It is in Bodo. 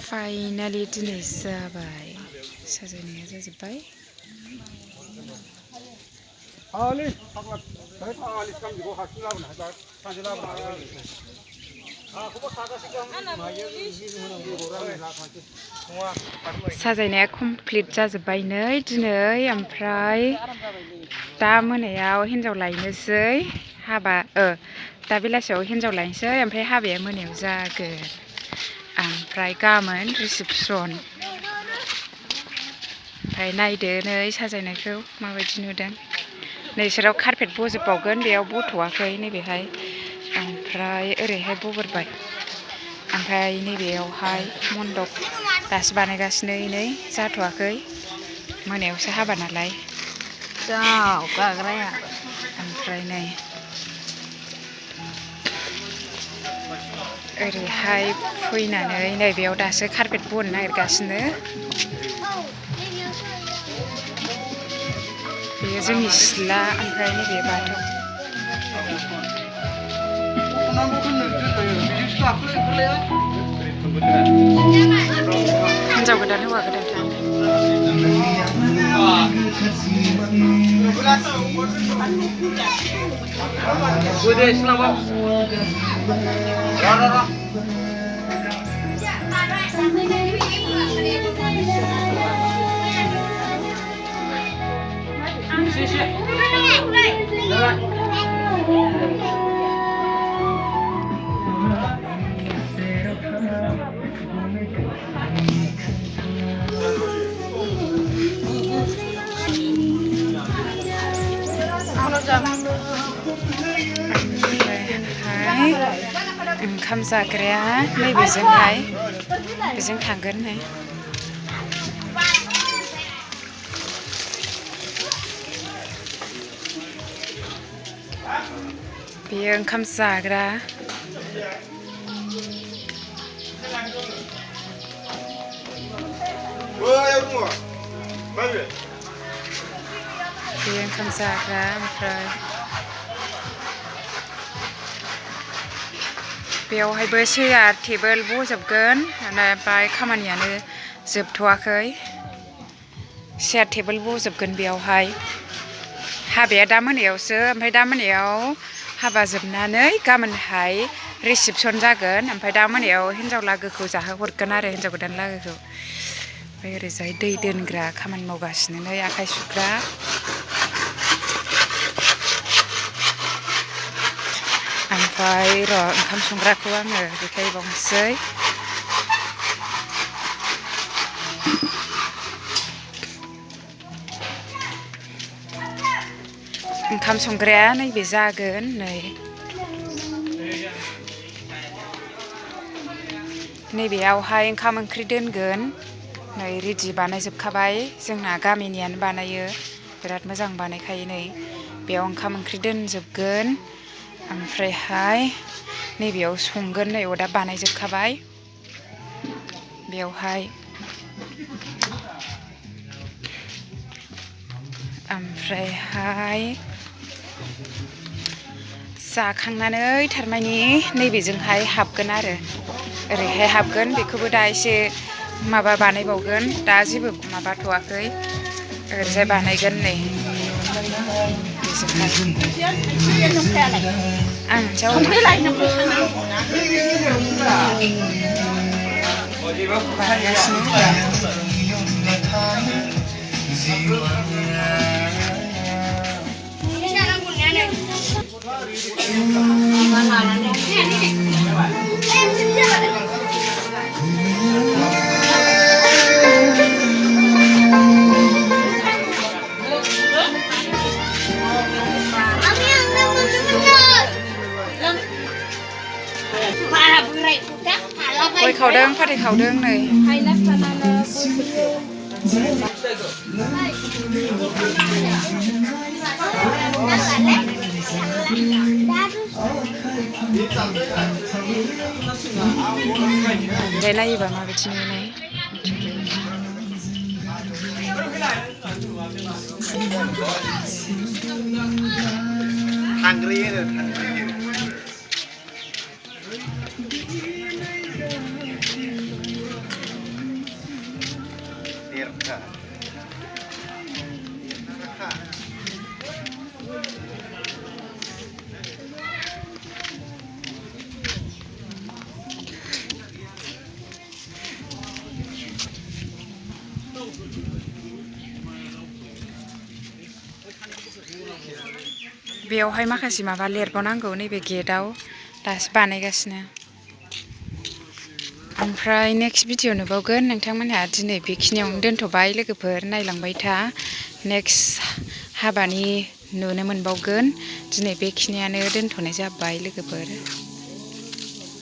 फाइनालि दिनै जाबाय साजायनाया जाजोब्बाय साजायनाया कमप्लिट जाजोब्बाय नै दिनै ओमफ्राय दा मोनायाव हिन्जाव लायनोसै हाबा दा बेलासियाव हिन्जाव लायनोसै ओमफ्राय हाबाया मोनायाव जागोन ओमफ्राय गाबोन रिसेपसन ओमफ्राय नायदो नै साजायनायखौ माबायदि नुदों नैसोराव कारपेट बजोबबावगोन बेयाव बथ'वाखै नैबेहाय ओमफ्राय ओरैहाय बगोरबाय ओमफ्राय नैबेयावहाय मन्दप दासो बानायगासिनो नै जाथ'वाखै मोनायावसो हाबा नालाय गाग्राया ओमफ्राय नै ओरैहाय फैनानै नैबेयाव दासो कारपेट बनो नागिरगासिनो बेयो जोंनि सिथ्ला ओमफ्राय नैबे बाथौ हिन्जाव गोदान हौवा गोदान ओंखाम जाग्राया नैबेजोंहाय बेजों थांगोन नै बेयो ओंखाम जाग्रा बेयो ओंखाम जाग्रा ओमफ्राय बेयावहायबो चेयार टेबोल बजोबगोन ओमफ्राय खामानियानो जोबथ'वाखै चेयार टेबोल बजोबगोन बेयावहाय हाबाया दा मोनायावसो ओमफ्राय दा मोनायाव हाबा जोबनानै गाबोनहाय रिसेपसन जागोन ओमफ्राय दा मोनायाव हिन्जाव लागोखौ जाहोहरगोन आरो हिन्जाव गोदान लागोखौ ओमफ्राय ओरैजाय दै दोनग्रा खामानि मावगासिनो नै आखाइ सुग्रा ओमफ्राय र' ओंखाम संग्राखौ आङो देखायबावनोसै ओंखाम संग्राया नैबे जागोन नै नैबेयावहाय ओंखाम ओंख्रि दोनगोन नै रेडि बानायजोबखाबाय जोंना गामिनियानो बानायो बिराद मोजां बानायखायो नै बेयाव ओंखाम ओंख्रि दोनजोबगोन ओमफ्रायहाय नैबेयाव संगोन नै अरदाब बानायजोबखाबाय बेयावहाय ओमफ्रायहाय जाखांनानै थारमानि नैबेजोंहाय हाबगोन आरो ओरैहाय हाबगोन बेखौबो दा एसे माबा बानायबावगोन दा जेबो माबाथ'वाखै ओरैजाय बानायगोन नै आं गय खावदों फाथै खावदों नै ओमफ्राय नायोबा माबायदि नुनाय थांग्रोयो बेयावहाय माखासे माबा लिरबावनांगौ नैबे गेटआव दासो बानायगासिनो ओमफ्राय नेक्स्ट भिडिअ नुबावगोन नोंथांमोनहा दिनै बेखिनियावनो दोनथ'बाय लोगोफोर नायलांबाय था नेक्स्ट हाबानि नुनो मोनबावगोन दिनै बेखिनियानो दोनथ'नाय जाबाय लोगोफोर